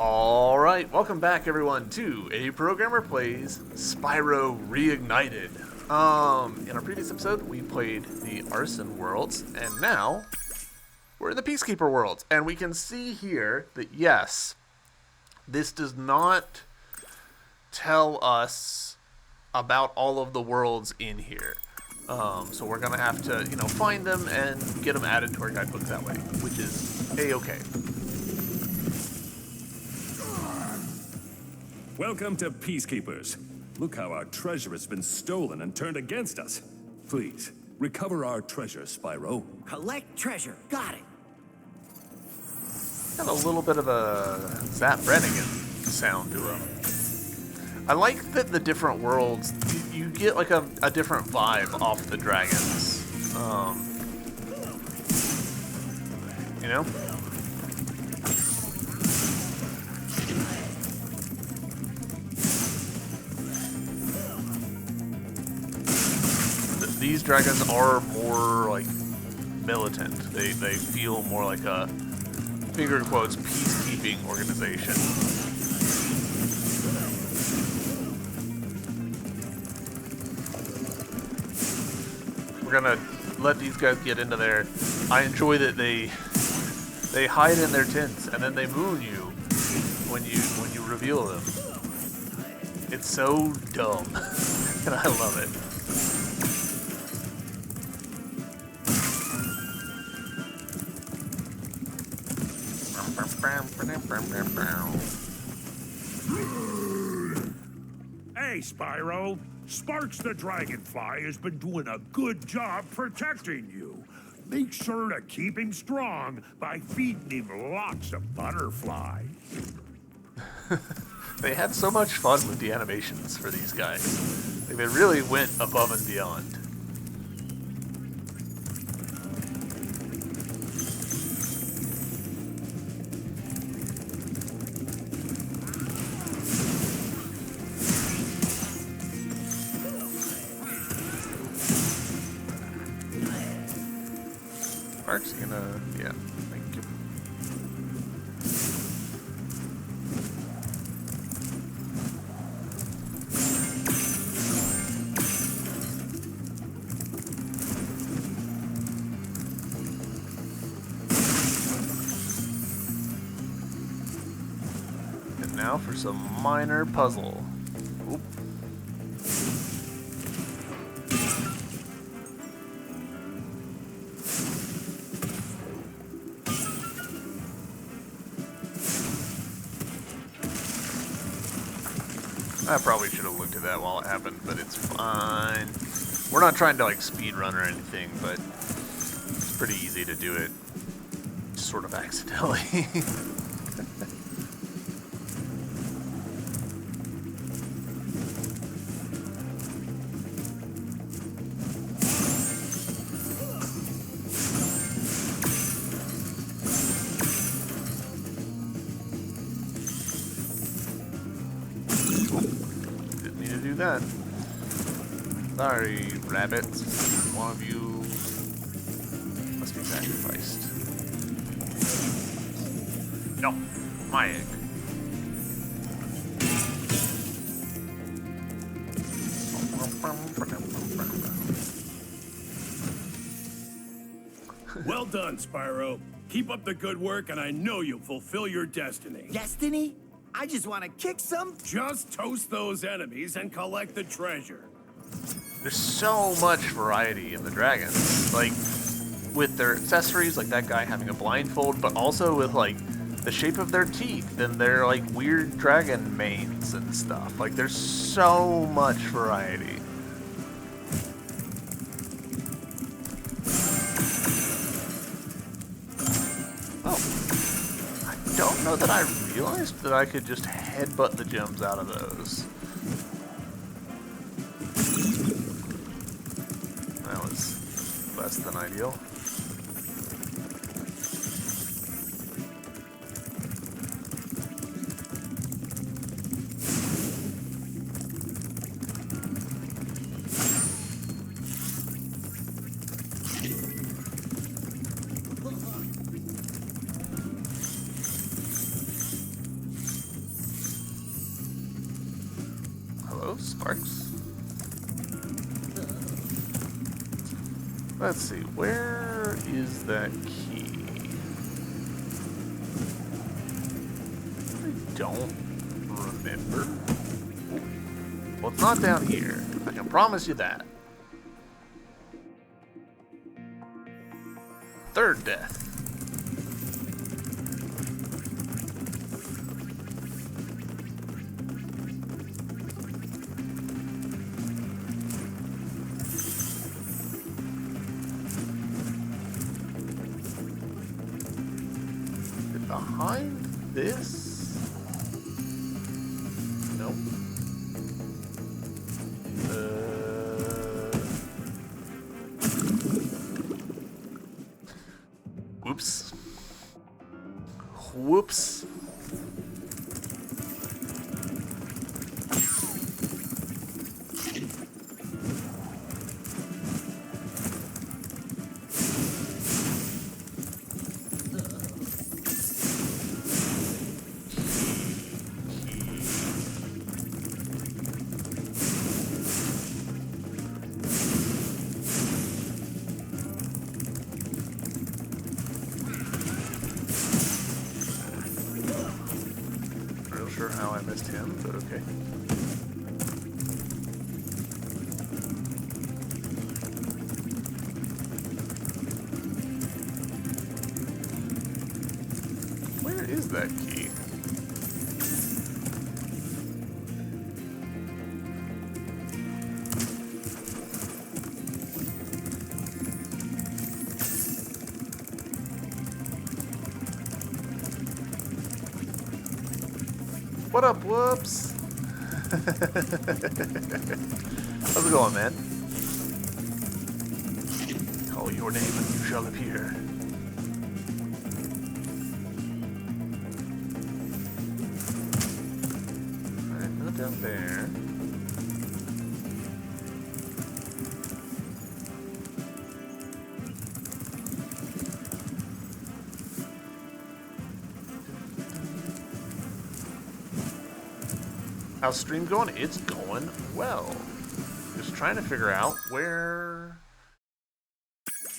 Alright, welcome back everyone to A Programmer Plays Spyro Reignited. In our previous episode we played the Arson worlds, and now we're in the Peacekeeper worlds. And we can see here that yes, this does not tell us about all of the worlds in here. So we're gonna have to, find them and get them added to our guidebook that way, which is A-okay. Welcome to Peacekeepers. Look how our treasure has been stolen and turned against us. Please, recover our treasure, Spyro. Collect treasure. Got it. Got a little bit of a Zap Brannigan sound to him. I like that the different worlds, you get like a different vibe off the dragons. You know? These dragons are more like militant. They feel more like a, finger in quotes, peacekeeping organization. We're gonna let these guys get into there. I enjoy that they hide in their tents and then they moon you when you reveal them. It's so dumb, and I love it. Hey, Spyro. Sparks the Dragonfly has been doing a good job protecting you. Make sure to keep him strong by feeding him lots of butterflies. They had so much fun with the animations for these guys. Like, they really went above and beyond. Mark's gonna, yeah, thank you. And now for some minor puzzle. Oop. I probably should have looked at that while it happened, but it's fine. We're not trying to like speed run or anything, but it's pretty easy to do it sort of accidentally. That. Sorry, rabbits. One of you must be sacrificed. No, my egg. Well done, Spyro. Keep up the good work, and I know you'll fulfill your destiny. Destiny? I just want to kick some. Just toast those enemies and collect the treasure. There's so much variety in the dragons. Like, with their accessories, like that guy having a blindfold, but also with, like, the shape of their teeth and their, like, weird dragon manes and stuff. Like, there's so much variety. I don't know that I realized that I could just headbutt the gems out of those. That was less than ideal. Sparks. Let's see, where is that key? I don't remember. Well, it's not down here. I can promise you that. Third death. Behind this? Nope. Whoops. Whoops. Sure how I missed him, but okay. Where is that key? What up, Whoops? How's it going, man? Call your name and you shall appear. Alright, not down there. How's stream going? It's going well. Just trying to figure out where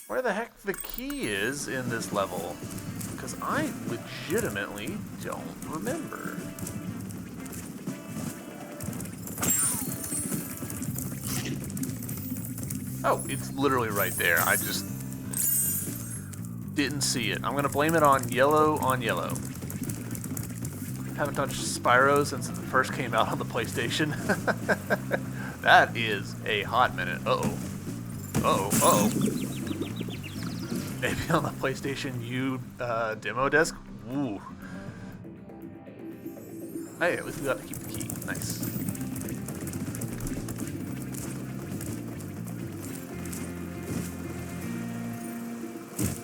the heck the key is in this level. Because I legitimately don't remember. Oh, it's literally right there. I just didn't see it. I'm going to blame it on yellow on yellow. Haven't touched Spyro since it first came out on the PlayStation. That is a hot minute. Uh-oh. Uh-oh. Uh-oh. Maybe on the PlayStation U demo disc? Ooh. Hey, at least we got to keep the key. Nice.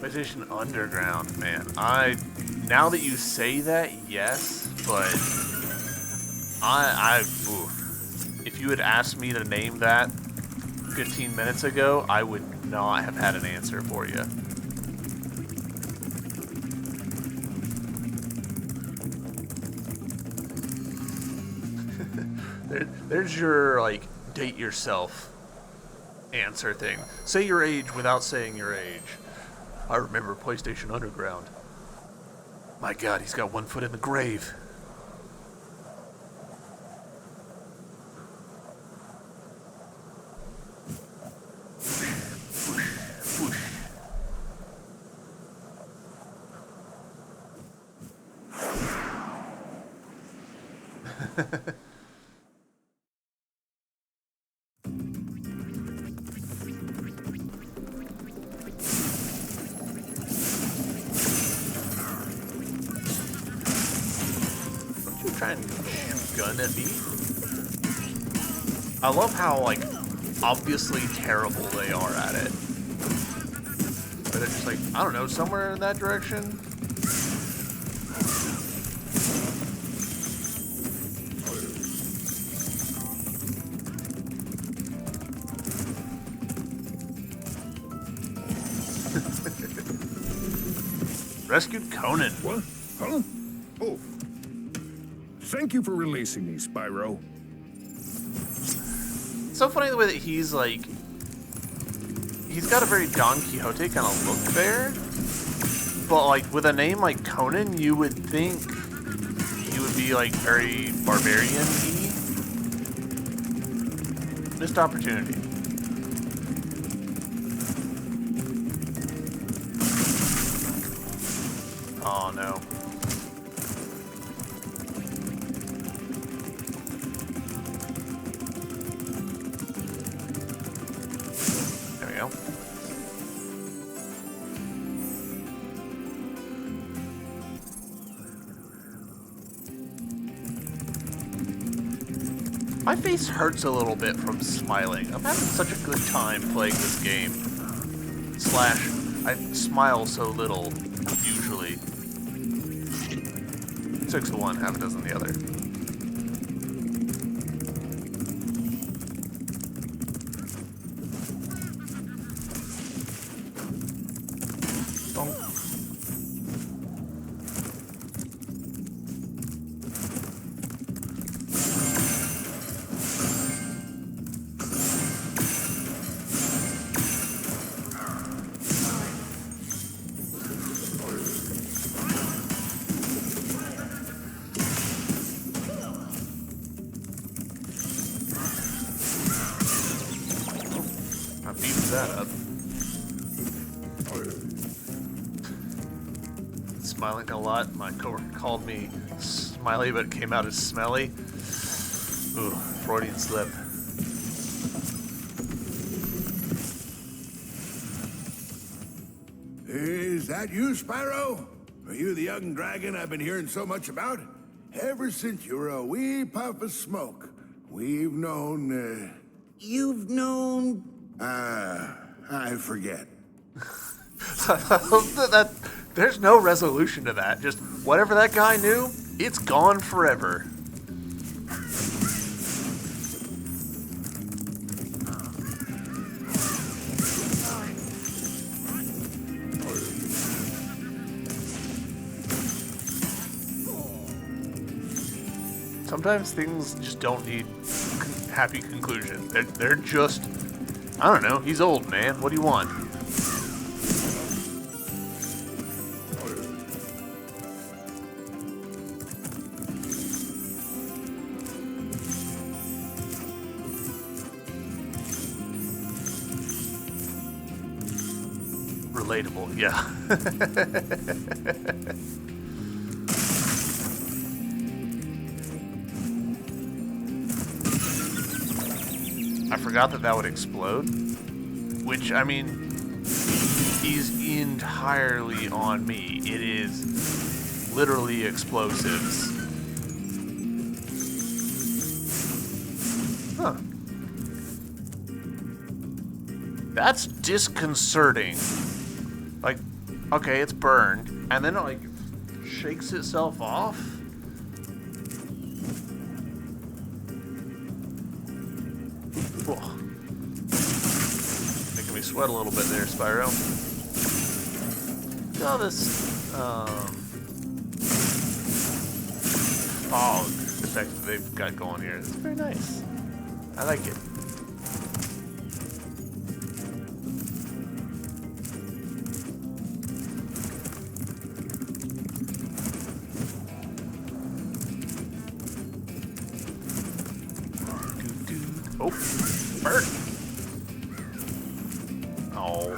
PlayStation Underground, man. Now that you say that, yes, but oof. If you had asked me to name that 15 minutes ago, I would not have had an answer for you. There's your, like, date yourself answer thing. Say your age without saying your age. I remember PlayStation Underground. My God, he's got one foot in the grave. Try and shoot gun at me. I love how, like, obviously terrible they are at it. But they're just like, I don't know, somewhere in that direction. Rescued Conan. What? Huh? Oh. Thank you for releasing me, Spyro. so funny the way that he's like, he's got a very Don Quixote kind of look there, but like with a name like Conan, you would think he would be like very barbarian-y. Missed opportunity. Oh no. There we go. My face hurts a little bit from smiling. I'm having such a good time playing this game. Slash, I smile so little, usually. 6 of one, half a dozen the other. Bonk. I beat that up. Smiling a lot. My coworker called me smiley, but it came out as smelly. Ooh, Freudian slip. Is that you, Spyro? Are you the young dragon I've been hearing so much about? Ever since you were a wee puff of smoke, we've known, You've known... I forget. There's no resolution to that. Just whatever that guy knew, it's gone forever. Sometimes things just don't need happy conclusion. They're just, I don't know, he's old, man. What do you want? Relatable, yeah. I forgot that would explode, which, I mean, is entirely on me. It is literally explosives. Huh. That's disconcerting. Like, okay, it's burned, and then it, like, shakes itself off. Making me sweat a little bit there, Spyro. Look at all this fog effect that they've got going here. It's very nice. I like it. Oh, bird. Oh.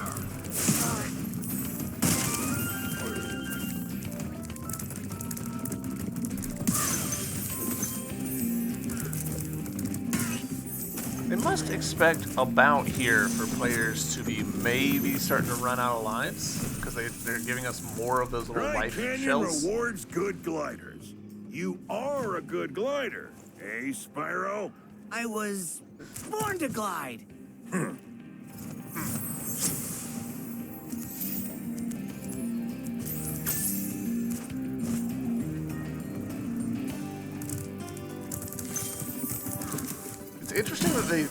They must expect about here for players to be maybe starting to run out of lives, because they're giving us more of those little life Canyon shells. rewards good gliders. You are a good glider, eh, Spyro? I was born to glide. It's interesting that they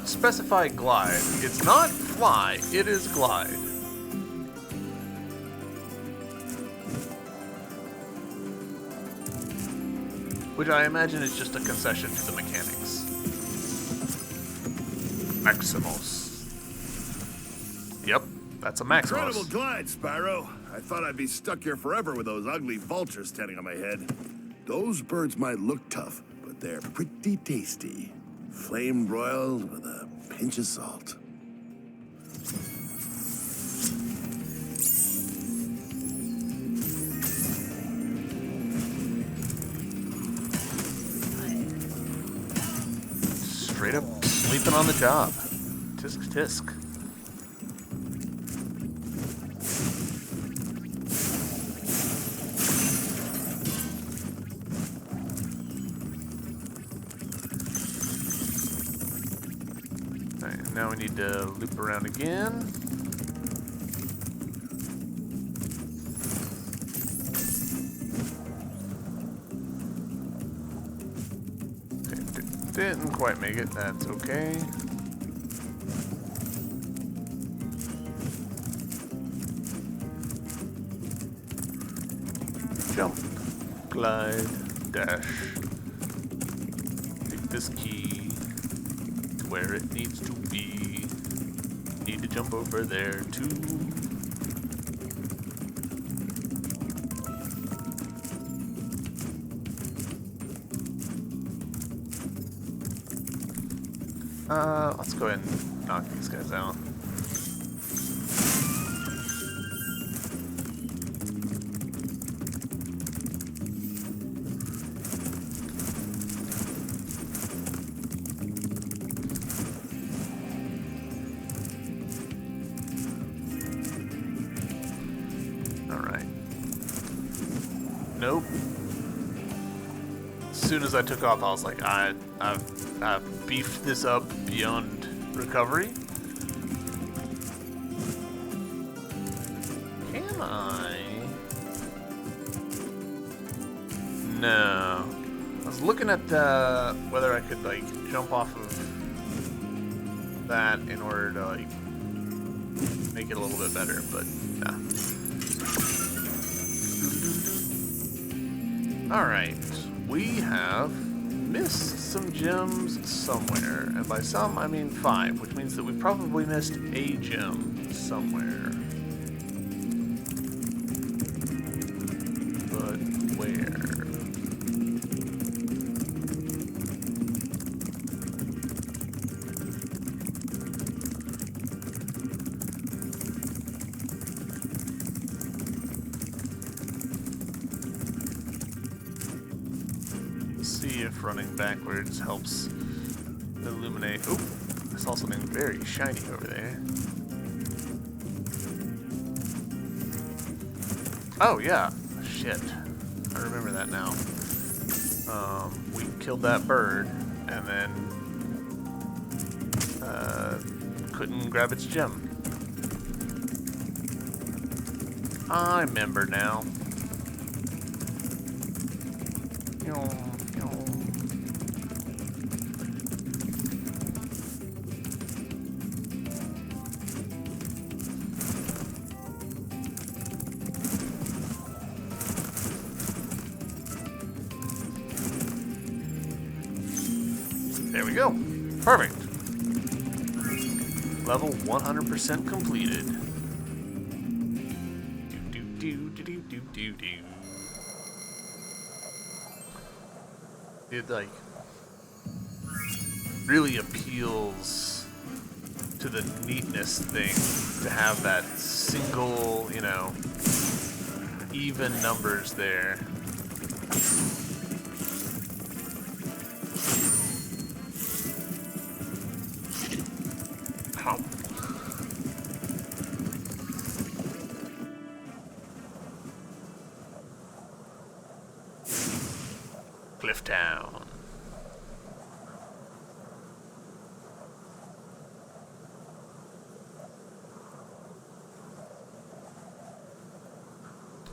specify glide. It's not fly, it is glide. Which I imagine is just a concession to the mechanics. Maximus. Yep, that's a Maximus. Incredible glide, Spyro. I thought I'd be stuck here forever with those ugly vultures standing on my head. Those birds might look tough, but they're pretty tasty. Flame broiled with a pinch of salt. Straight up sleeping on the job. Tisk tisk. Alright, now we need to loop around again. Didn't quite make it, that's okay. Jump, glide, dash. Take this key to where it needs to be. Need to jump over there too. Let's go ahead and knock these guys out. Alright. Nope. As soon as I took off, I was like, I've beefed this up beyond recovery. Can I? No. I was looking at whether I could like jump off of that in order to like make it a little bit better, but nah. Alright, we have missed some gems somewhere, and by some I mean 5, which means that we probably missed a gem somewhere. But where? See if running backwards helps illuminate. Oh, I saw something very shiny over there. Oh yeah, shit. I remember that now. We killed that bird and then couldn't grab its gem. I remember now. There we go. Perfect. Level 100% completed. It like really appeals to the neatness thing to have that single, you know, even numbers there. Cliff Town.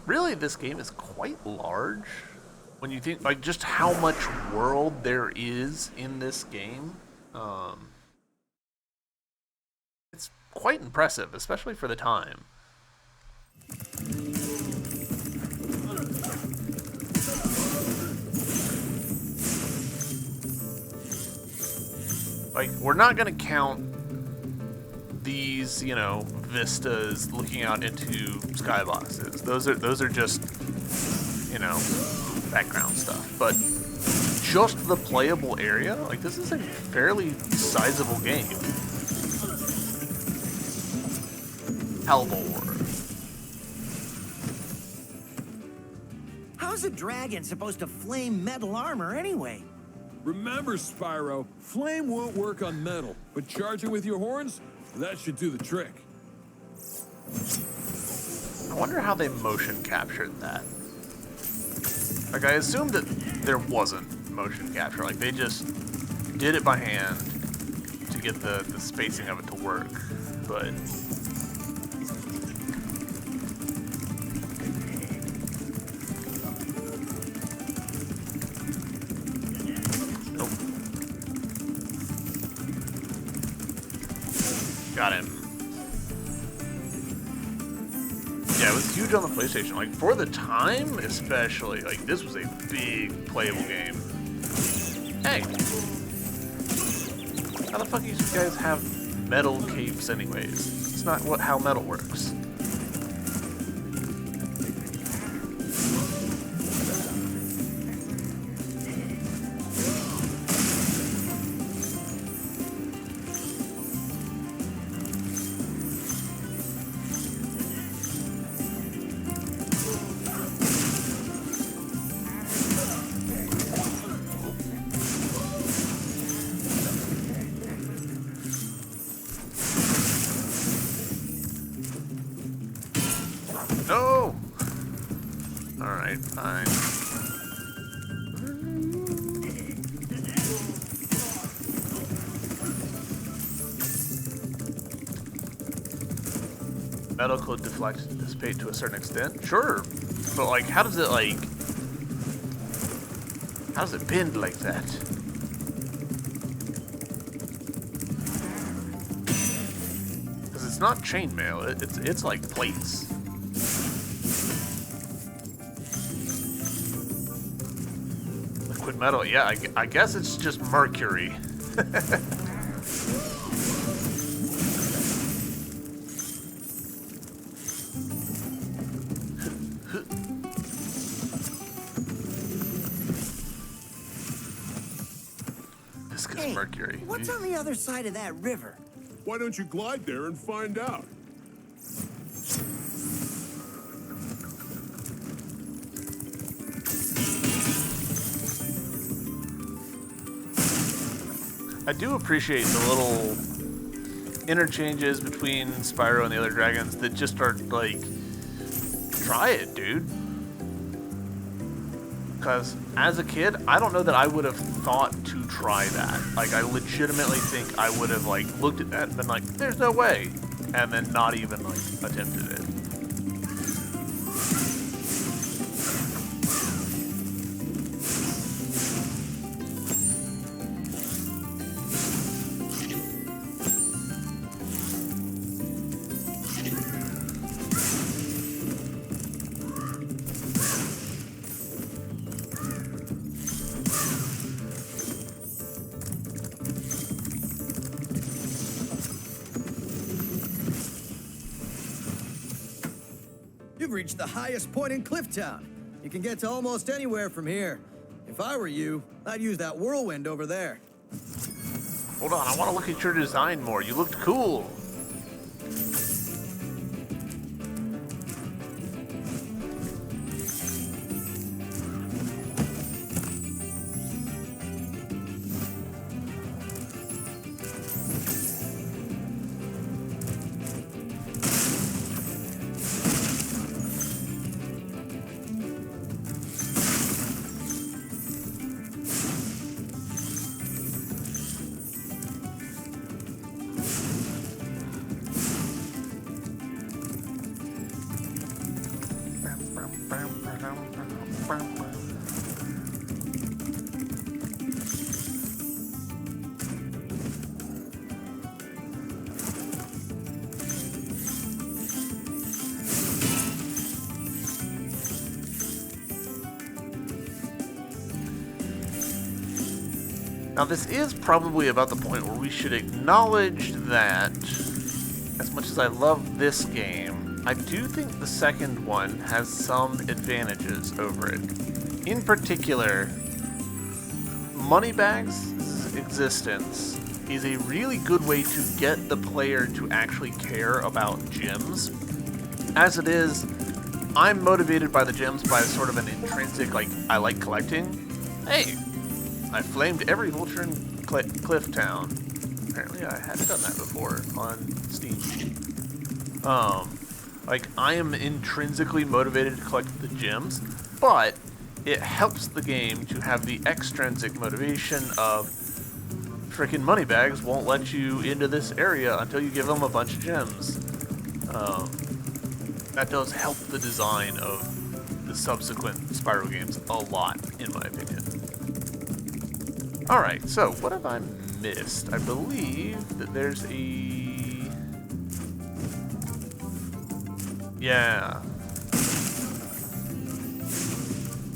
Really, this game is quite large when you think like just how much world there is in this game. It's quite impressive, especially for the time. Like, we're not gonna count these, you know, vistas looking out into skyboxes. Those are just, you know, background stuff. But just the playable area, like, this is a fairly sizable game. Hellbore. How's a dragon supposed to flame metal armor anyway? Remember, Spyro, flame won't work on metal, but charge it with your horns, that should do the trick. I wonder how they motion captured that. Like, I assumed that there wasn't motion capture. Like, they just did it by hand to get the spacing of it to work. But nope. Got him. Yeah, it was huge on the PlayStation. Like, for the time, especially, like, this was a big playable game. Hey! How the fuck do you guys have metal capes anyways? It's not how metal works. No! Alright, fine. Metal could deflect and dissipate to a certain extent. Sure. But, like, how does it bend like that? Because it's not chainmail, it's like plates. Liquid metal, yeah, I guess it's just mercury. Viscous mercury. What's on the other side of that river? Why don't you glide there and find out? I do appreciate the little interchanges between Spyro and the other dragons that just are like, try it, dude. Because as a kid, I don't know that I would have thought to try that. Like, I legitimately think I would have, like, looked at that and been like, there's no way. And then not even, like, attempted it. You've reached the highest point in Clifftown. You can get to almost anywhere from here. If I were you, I'd use that whirlwind over there. Hold on, I want to look at your design more. You looked cool. Now this is probably about the point where we should acknowledge that as much as I love this game, I do think the second one has some advantages over it. In particular, Moneybags' existence is a really good way to get the player to actually care about gems. As it is, I'm motivated by the gems by sort of an intrinsic, like, I like collecting. Hey, I flamed every vulture in Cliff Town. Apparently I hadn't done that before on Steam. Like, I am intrinsically motivated to collect the gems, but it helps the game to have the extrinsic motivation of frickin' Moneybags won't let you into this area until you give them a bunch of gems. That does help the design of the subsequent Spyro games a lot, in my opinion. Alright, so what have I missed? I believe that there's a... Yeah.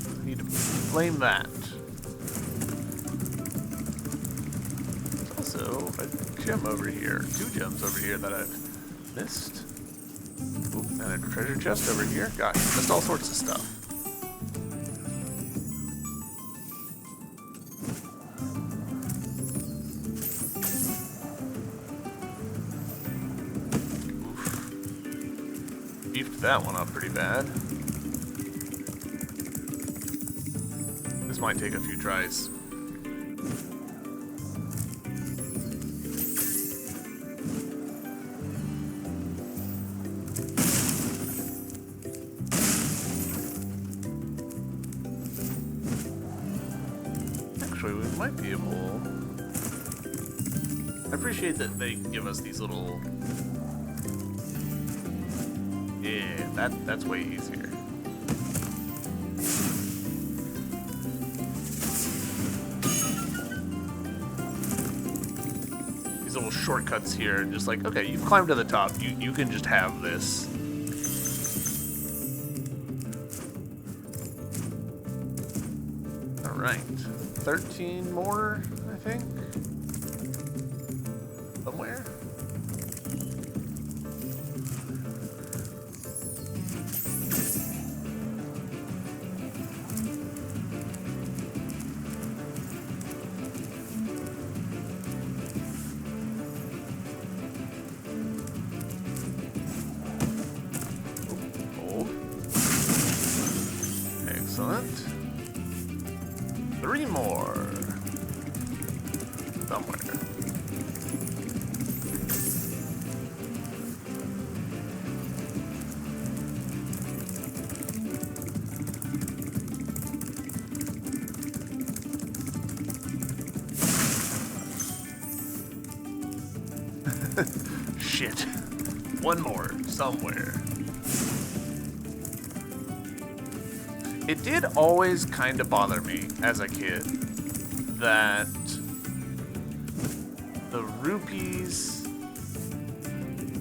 I need to flame that. There's also a gem over here. 2 gems over here that I've missed. Ooh, and a treasure chest over here. Gosh, just all sorts of stuff. Beefed that one up pretty bad. This might take a few tries. Actually, we might be able... I appreciate that they give us these little... Yeah, that's way easier. These little shortcuts here, just like, okay, you've climbed to the top, you can just have this. Alright, 13 more, I think? Somewhere? Excellent. 3 more. Somewhere. Shit. 1 more. Somewhere. It did always kind of bother me as a kid that the rupees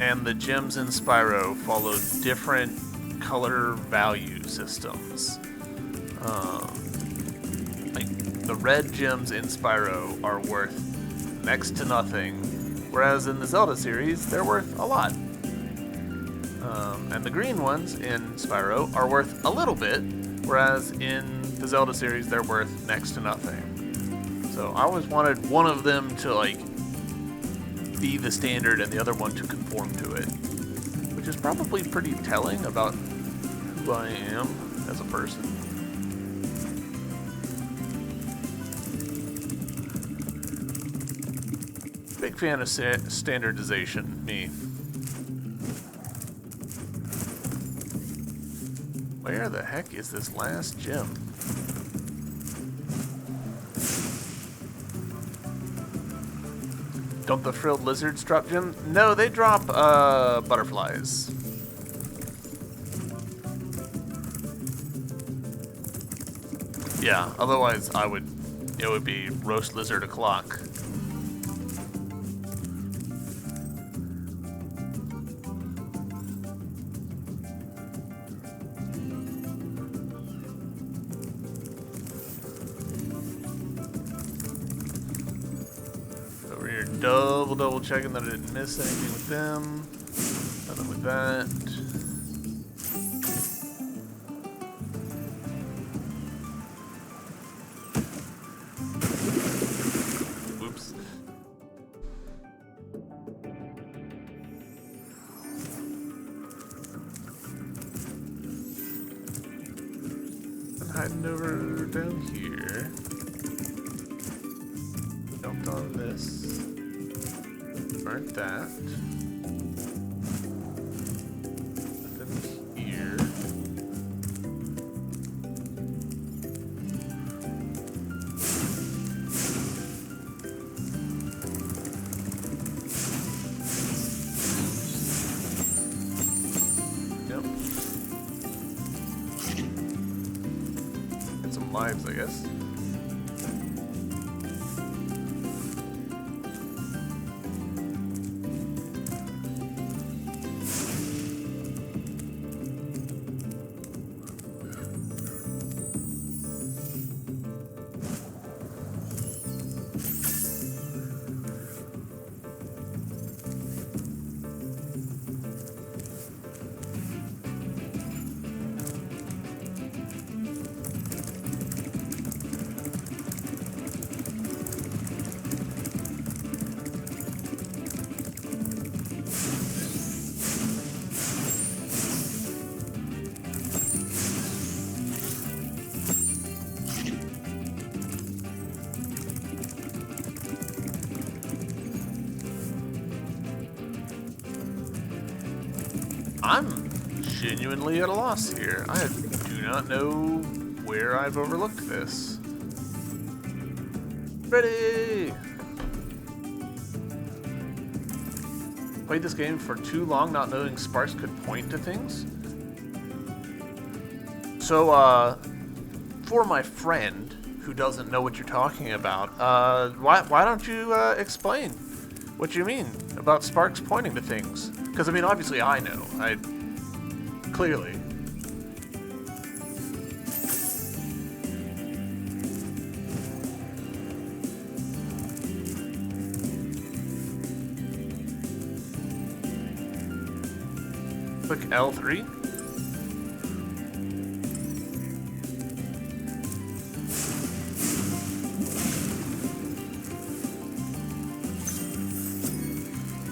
and the gems in Spyro followed different color value systems. Like, the red gems in Spyro are worth next to nothing, whereas in the Zelda series, they're worth a lot. And the green ones in Spyro are worth a little bit, whereas in the Zelda series, they're worth next to nothing. So I always wanted one of them to, like, be the standard and the other one to conform to it. Which is probably pretty telling about who I am as a person. Big fan of standardization, me. Where the heck is this last gem? Don't the frilled lizards drop gems? No, they drop butterflies. Yeah, otherwise it would be roast lizard o'clock. Double checking that I didn't miss anything with them. Nothing with that. Whoops. I'm hiding over down here. Jumped on this. Burnt that. Nothing here. Yep. Get some lives, I guess. I'm genuinely at a loss here. I do not know where I've overlooked this. Ready! Played this game for too long not knowing sparks could point to things. So, for my friend who doesn't know what you're talking about, why don't you explain what you mean about sparks pointing to things? Because, I mean, obviously I know. Clearly. Click L3.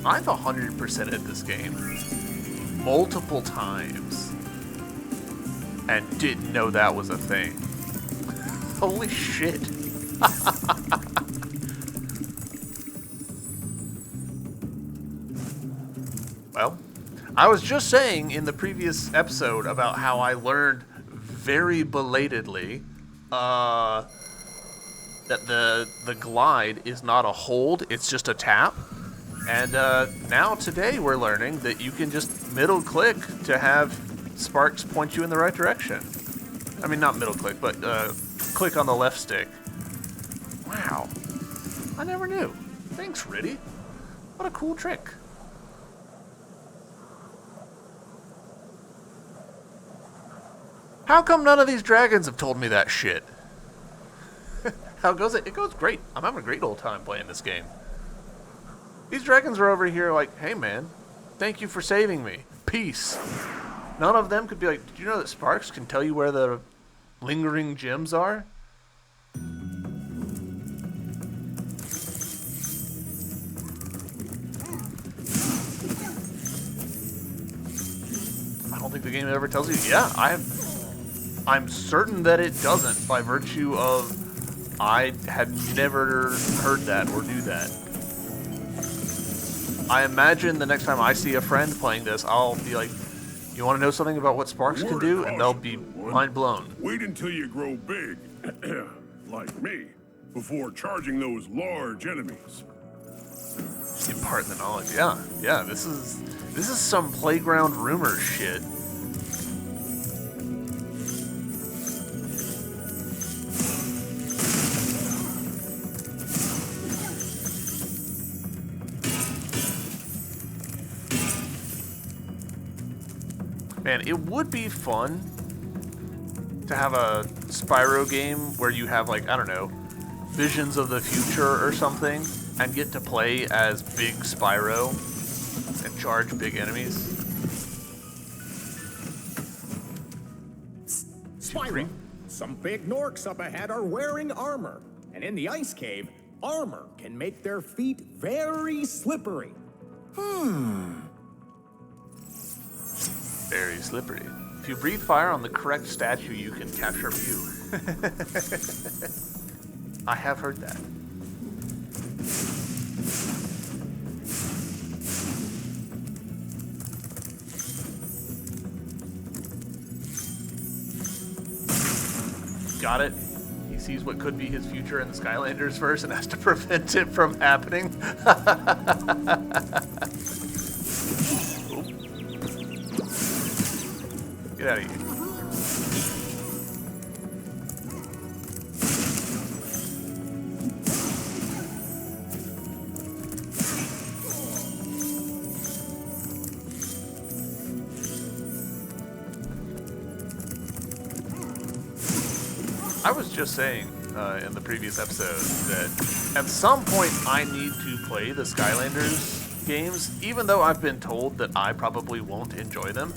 I've 100%ed this game multiple times and didn't know that was a thing. Holy shit. Well, I was just saying in the previous episode about how I learned very belatedly that the glide is not a hold, it's just a tap. And now today we're learning that you can just middle click to have sparks point you in the right direction. I mean, not middle click, but click on the left stick. Wow. I never knew. Thanks, Riddy. What a cool trick. How come none of these dragons have told me that shit? How goes it? It goes great. I'm having a great old time playing this game. These dragons are over here like, hey man, thank you for saving me. Peace. None of them could be like, did you know that sparks can tell you where the lingering gems are? I don't think the game ever tells you. Yeah, I'm certain that it doesn't by virtue of I had never heard that or knew that. I imagine the next time I see a friend playing this, I'll be like, you want to know something about what sparks can do? And they'll be mind blown. Wait until you grow big, like me, before charging those large enemies. Impart the knowledge. Yeah, this is some playground rumor shit. Man, it would be fun to have a Spyro game where you have, like, I don't know, visions of the future or something, and get to play as big Spyro and charge big enemies. Spyro, some big Norks up ahead are wearing armor. And in the ice cave, armor can make their feet very slippery. Very slippery. If you breathe fire on the correct statue, you can capture view. I have heard that. Got it. He sees what could be his future in the Skylanders verse and has to prevent it from happening. Get out of here. I was just saying in the previous episode that at some point I need to play the Skylanders games, even though I've been told that I probably won't enjoy them,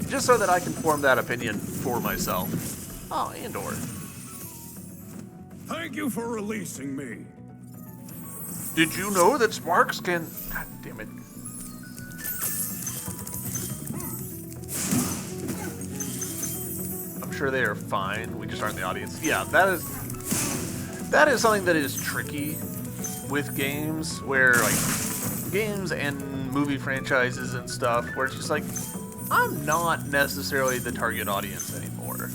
just so that I can form that opinion for myself. Oh, and/or. Thank you for releasing me. Did you know that Sparks can... God damn it. I'm sure they are fine. We just aren't in the audience. Yeah, that is something that is tricky with games, where, like, games and movie franchises and stuff, where it's just like, I'm not necessarily the target audience anymore.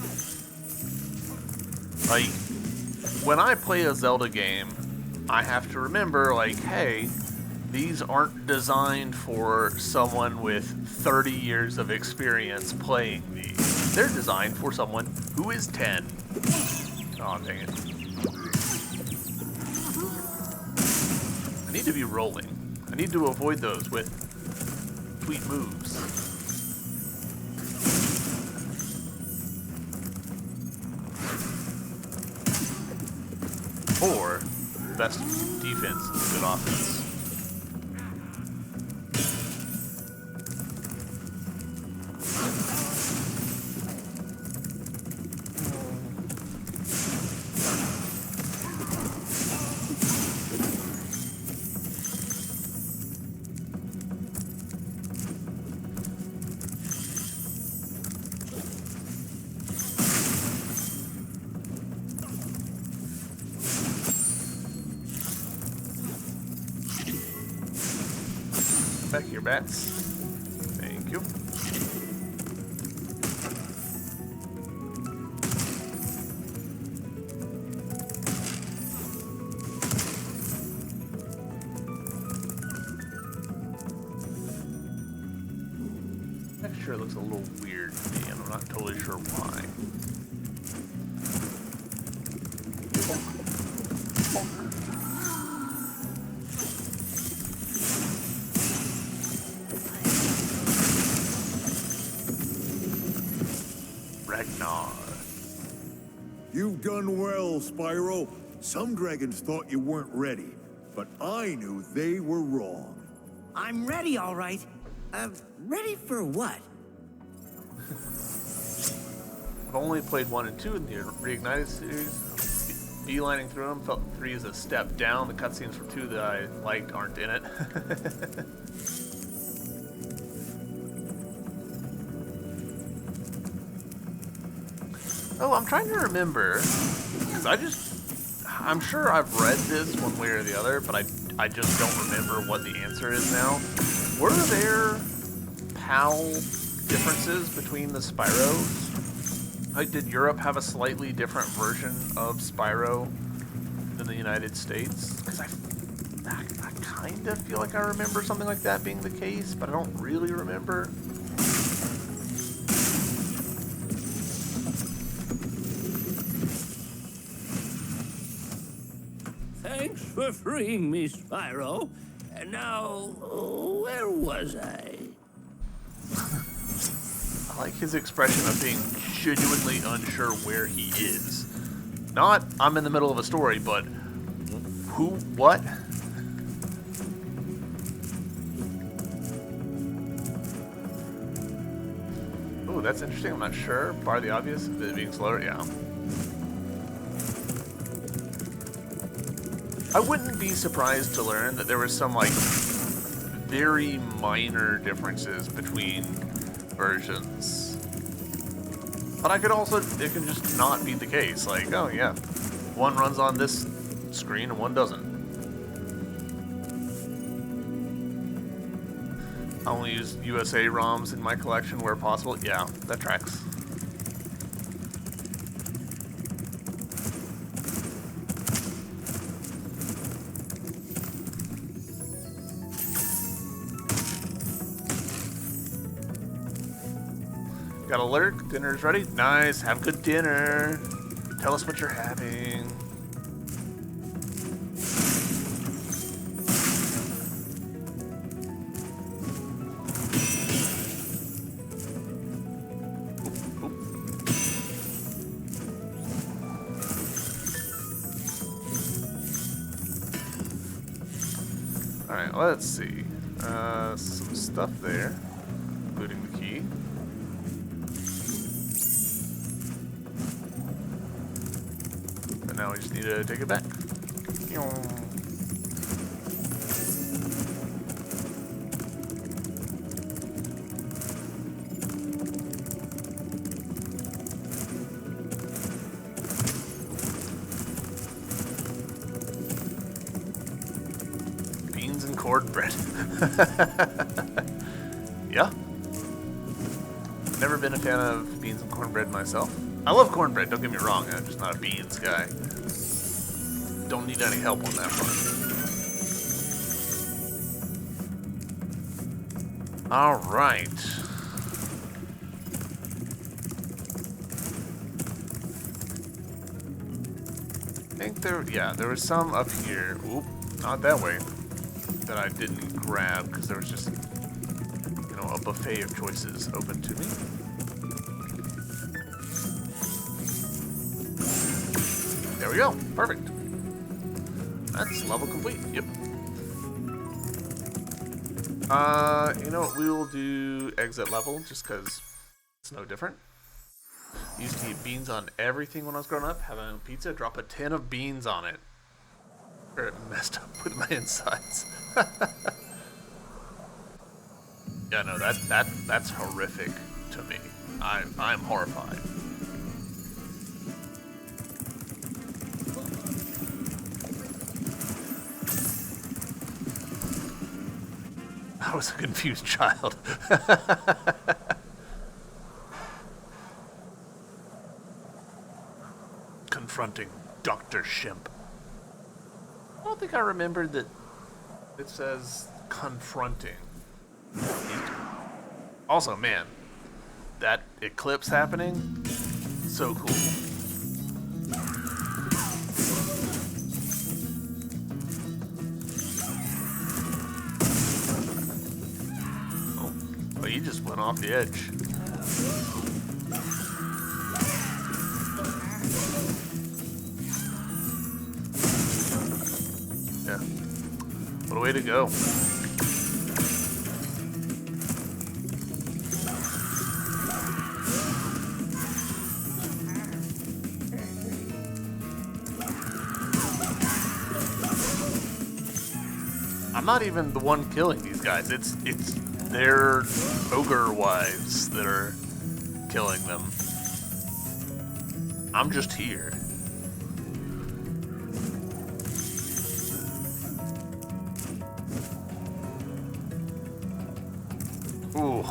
Like, when I play a Zelda game, I have to remember, like, hey, these aren't designed for someone with 30 years of experience playing these. They're designed for someone who is 10. Oh, dang it. I need to be rolling. I need to avoid those with sweet moves. Or, best defense is good offense. Back here, bats. Thank you. That sure looks a little weird to me, and I'm not totally sure why. You've done well, Spyro. Some dragons thought you weren't ready, but I knew they were wrong. I'm ready, all right. Ready for what? I've only played 1 and 2 in the Reignited series. Beelining through them, felt 3 is a step down. The cutscenes from 2 that I liked aren't in it. Oh, I'm trying to remember, because I'm sure I've read this one way or the other, but I just don't remember what the answer is now. Were there PAL differences between the Spyros? Like, did Europe have a slightly different version of Spyro than the United States? Because I kind of feel like I remember something like that being the case, but I don't really remember. Thanks for freeing me, Spyro. And now, where was I? I like his expression of being genuinely unsure where he is. Not, I'm in the middle of a story, but who, what? Oh, Oh, that's interesting. I'm not sure. Bar the obvious, it being slower, yeah. I wouldn't be surprised to learn that there was some, like, very minor differences between versions. But I could also, it can just not be the case. Like, oh yeah, one runs on this screen and one doesn't. I only use USA ROMs in my collection where possible. Yeah, that tracks. Got alert, dinner's ready. Nice, have a good dinner. Tell us what you're having. Alright, let's see. Some stuff there, including the key. And now we just need to take it back. Beans and cornbread. Yeah. Never been a fan of beans and cornbread myself. I love cornbread, don't get me wrong, I'm just not a beans guy. Don't need any help on that front. Alright. I think there was some up here. Oop, not that way. That I didn't grab because there was just, you know, a buffet of choices open to me. There we go. Perfect. That's level complete. Yep. You know what? We will do exit level just because it's no different. Used to eat beans on everything when I was growing up. Have a pizza, drop a tin of beans on it. Or it messed up with my insides. Yeah, no, that's horrific to me. I'm horrified. I was a confused child. Confronting Dr. Shimp. I don't think I remembered that it says confronting. Also, man, that eclipse happening, so cool. Oh, he just went off the edge. Yeah. What a way to go. I'm not even the one killing these guys. It's their ogre wives that are killing them. I'm just here. Ooh.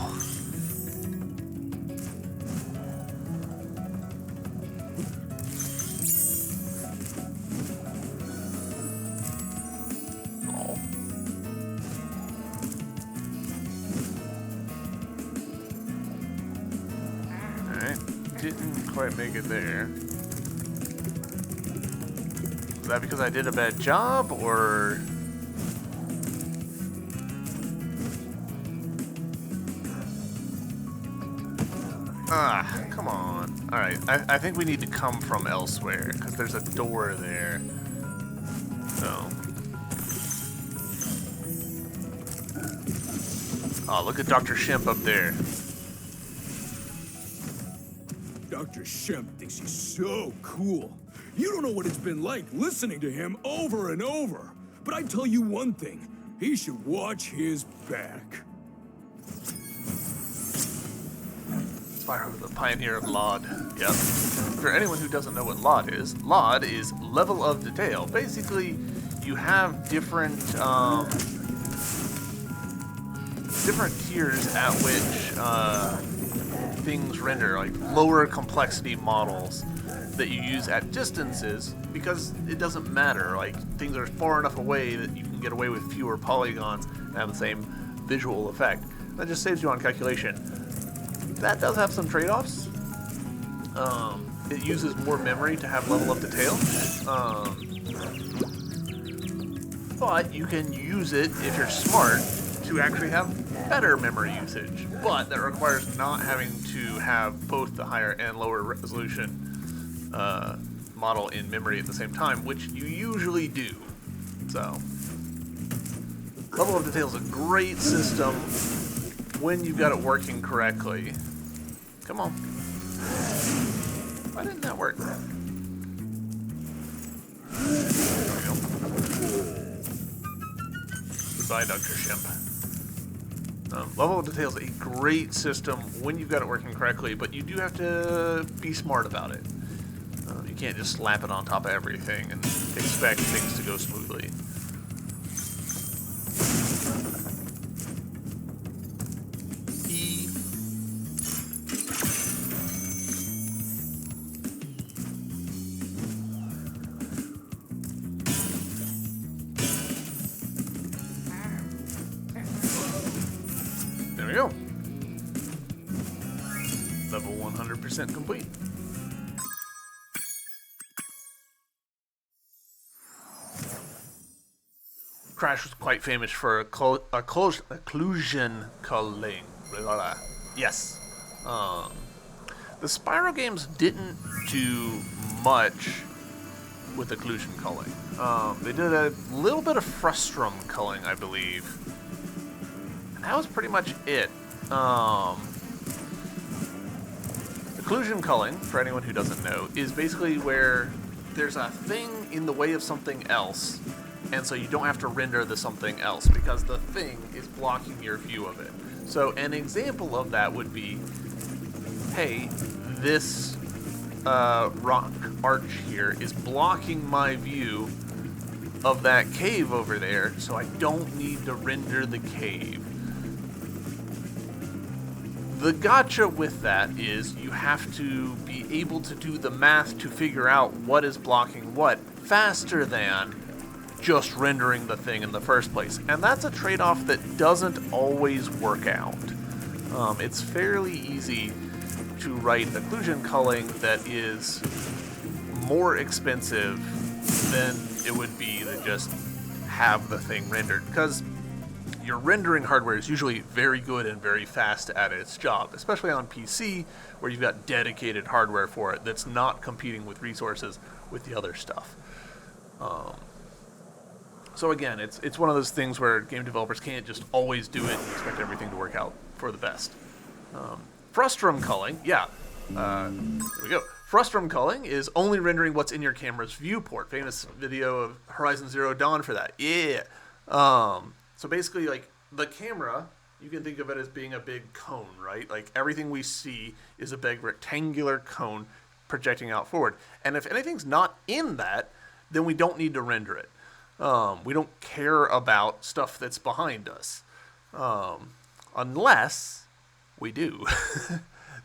Didn't quite make it there. Is that because I did a bad job, or... Ah, come on. Alright, I think we need to come from elsewhere, because there's a door there. So... Oh, look at Dr. Shimp up there. Dr. Shemp thinks he's so cool. You don't know what it's been like listening to him over and over. But I tell you one thing, he should watch his back. Spyro, the pioneer of LOD. Yep. For anyone who doesn't know what LOD is level of detail. Basically, you have different tiers at which things render, like lower complexity models that you use at distances, because it doesn't matter. Like, things are far enough away that you can get away with fewer polygons and have the same visual effect. That just saves you on calculation. That does have some trade-offs. It uses more memory to have level of detail. But you can use it, if you're smart, to actually have better memory usage. But that requires not having to have both the higher and lower resolution model in memory at the same time, which you usually do. So, level of detail is a great system when you've got it working correctly. Come on. Why didn't that work? There we go. Goodbye, Dr. Shemp. Level of detail is a great system when you've got it working correctly, but you do have to be smart about it. You can't just slap it on top of everything and expect things to go smoothly. E. There we go. Level 100% complete. Crash was quite famous for occlusion culling. Yes. The Spyro games didn't do much with occlusion culling. They did a little bit of frustrum culling, I believe. And that was pretty much it. Occlusion culling, for anyone who doesn't know, is basically where there's a thing in the way of something else, and so you don't have to render the something else because the thing is blocking your view of it. So an example of that would be, hey, this rock arch here is blocking my view of that cave over there, so I don't need to render the cave. The gotcha with that is you have to be able to do the math to figure out what is blocking what faster than just rendering the thing in the first place. And that's a trade-off that doesn't always work out. It's fairly easy to write occlusion culling that is more expensive than it would be to just have the thing rendered, because your rendering hardware is usually very good and very fast at its job, especially on PC, where you've got dedicated hardware for it that's not competing with resources with the other stuff. So again, it's one of those things where game developers can't just always do it and expect everything to work out for the best. Frustrum culling, yeah. Here we go. Frustrum culling is only rendering what's in your camera's viewport. Famous video of Horizon Zero Dawn for that. Yeah. So basically, like, the camera, you can think of it as being a big cone, right? Like, everything we see is a big rectangular cone projecting out forward. And if anything's not in that, then we don't need to render it. We don't care about stuff that's behind us. Unless we do.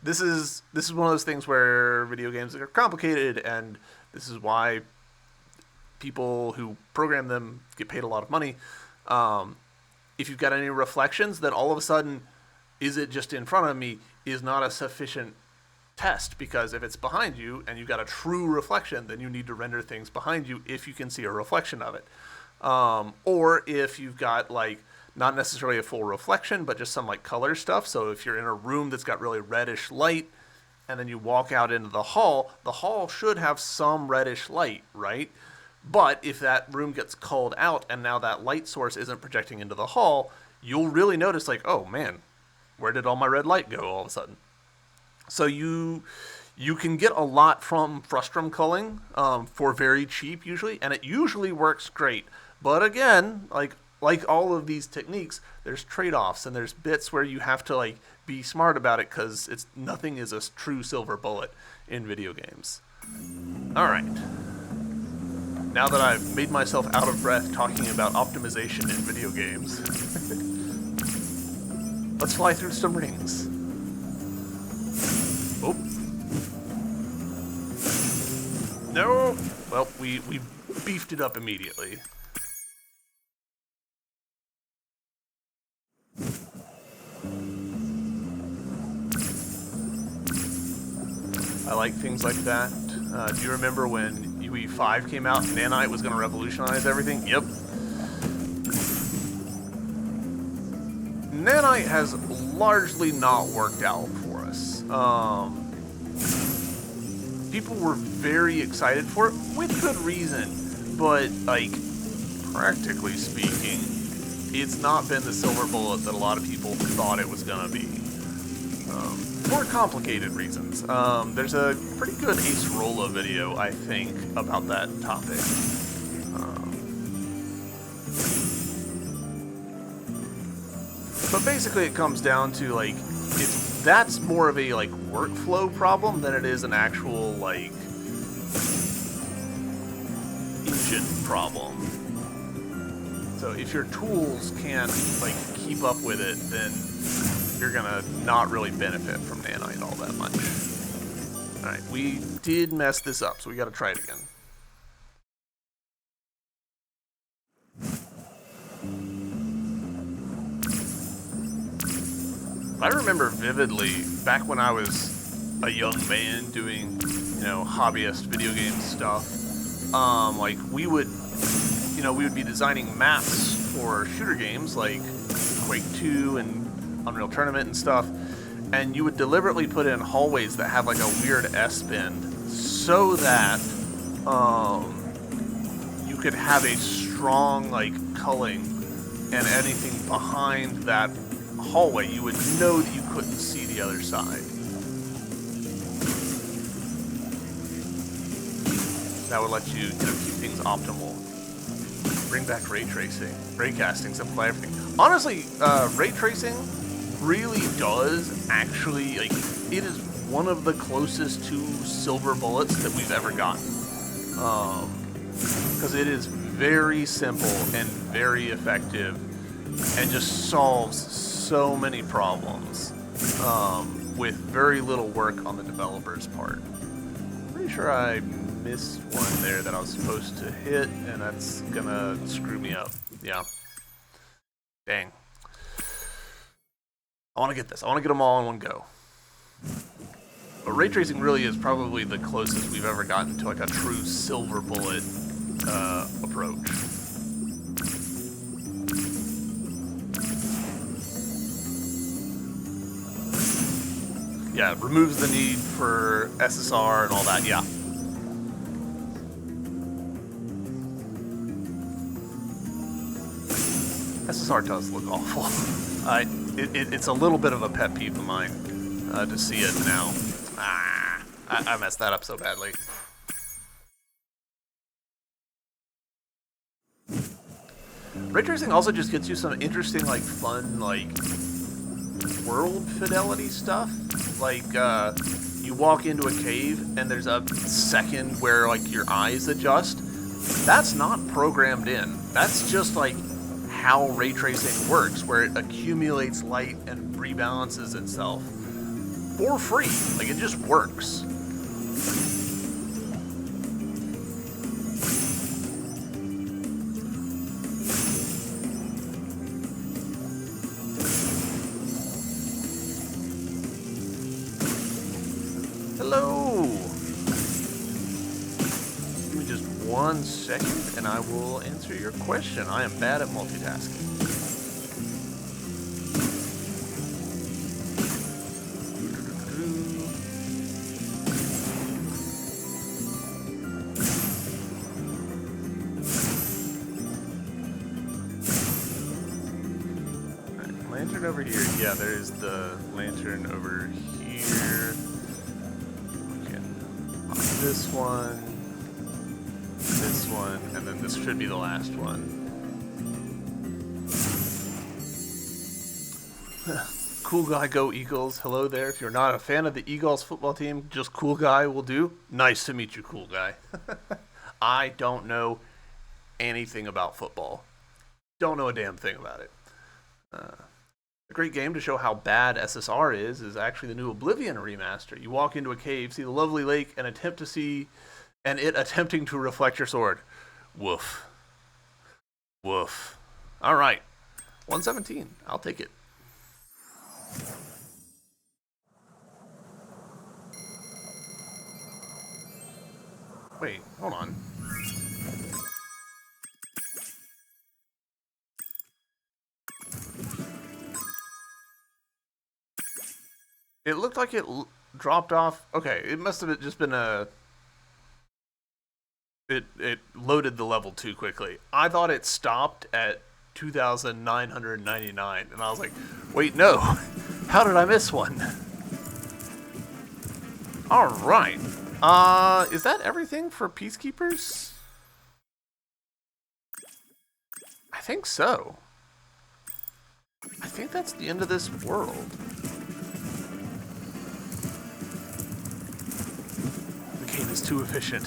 This is one of those things where video games are complicated, and this is why people who program them get paid a lot of money. If you've got any reflections, then all of a sudden, is it just in front of me is not a sufficient test, because if it's behind you and you've got a true reflection, then you need to render things behind you if you can see a reflection of it. Or if you've got, like, not necessarily a full reflection, but just some, like, color stuff. So if you're in a room that's got really reddish light and then you walk out into the hall should have some reddish light, right? But if that room gets culled out and now that light source isn't projecting into the hall, you'll really notice, like, oh man, where did all my red light go all of a sudden? So you You can get a lot from frustrum culling for very cheap usually, and it usually works great. But again, like all of these techniques, there's trade-offs and there's bits where you have to like be smart about it because nothing is a true silver bullet in video games. All right. Now that I've made myself out of breath talking about optimization in video games, let's fly through some rings. Oh. No! Well, we beefed it up immediately. I like things like that. Do you remember when UE5 came out and Nanite was going to revolutionize everything? Yep. Nanite has largely not worked out for us. People were very excited for it, with good reason, but, like, practically speaking, it's not been the silver bullet that a lot of people thought it was going to be. For complicated reasons. There's a pretty good Ace Rolla video, I think, about that topic. But basically it comes down to, like, that's more of a, like, workflow problem than it is an actual, like, engine problem. So if your tools can't, like, keep up with it, then you're gonna not really benefit from Nanite all that much. Alright, we did mess this up, so we gotta try it again. I remember vividly, back when I was a young man doing, you know, hobbyist video game stuff, like, we would be designing maps for shooter games like Quake 2 and Unreal Tournament and stuff, and you would deliberately put in hallways that have like a weird S-bend so that you could have a strong like culling, and anything behind that hallway you would know that you couldn't see the other side. That would let you, keep things optimal. Bring back ray tracing, raycasting, simplify everything. Honestly, ray tracing really does actually, like, it is one of the closest to silver bullets that we've ever gotten. Because it is very simple and very effective and just solves so many problems with very little work on the developer's part. Pretty sure I missed one there that I was supposed to hit, and that's gonna screw me up. Yeah. Dang. I want to get this. I want to get them all in one go. But ray tracing really is probably the closest we've ever gotten to like a true silver bullet approach. Yeah, it removes the need for SSR and all that, yeah. SSR does look awful. It's a little bit of a pet peeve of mine to see it now. I messed that up so badly. Ray tracing also just gets you some interesting, like, fun, like, world fidelity stuff. Like, you walk into a cave and there's a second where, like, your eyes adjust. That's not programmed in. That's just, like, how ray tracing works, where it accumulates light and rebalances itself for free. Like, it just works. Hello. Give me just 1 second and I will answer your question. I am bad at multitasking. Right, lantern over here. Yeah, there is the lantern over here. this one, and then this should be the last one. Cool guy, go Eagles. Hello there. If you're not a fan of the Eagles football team, just cool guy will do. Nice to meet you, cool guy. I don't know anything about football. Don't know a damn thing about it. A great game to show how bad SSR is actually the new Oblivion remaster. You walk into a cave, see the lovely lake, and it attempting to reflect your sword. Woof. Woof. Alright. 117. I'll take it. Wait, hold on. It looked like it dropped off. Okay, it must have just been a... It loaded the level too quickly. I thought it stopped at 2,999, and I was like, wait, no. How did I miss one? Alright. Is that everything for Peacekeepers? I think so. I think that's the end of this world. The game is too efficient.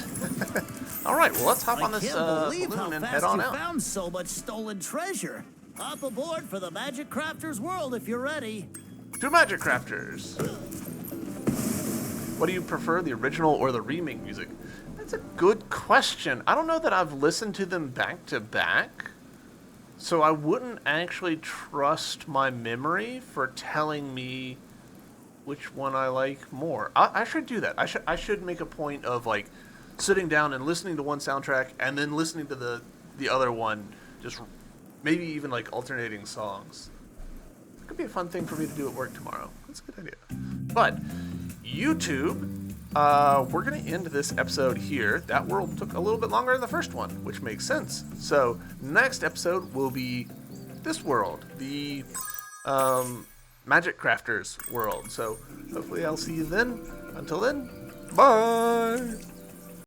Alright, well let's hop on this balloon and head on out. Found so much stolen treasure. Hop aboard for the Magic Crafters world if you're ready. To Magic Crafters. What do you prefer, the original or the remake music? That's a good question. I don't know that I've listened to them back to back, so I wouldn't actually trust my memory for telling me which one I like more. I should do that. I should make a point of like sitting down and listening to one soundtrack and then listening to the other one, just maybe even like alternating songs. It could be a fun thing for me to do at work tomorrow. That's a good idea. But YouTube, we're going to end this episode here. That world took a little bit longer than the first one, which makes sense. So next episode will be this world, the Magic Crafters world. So hopefully I'll see you then. Until then, bye!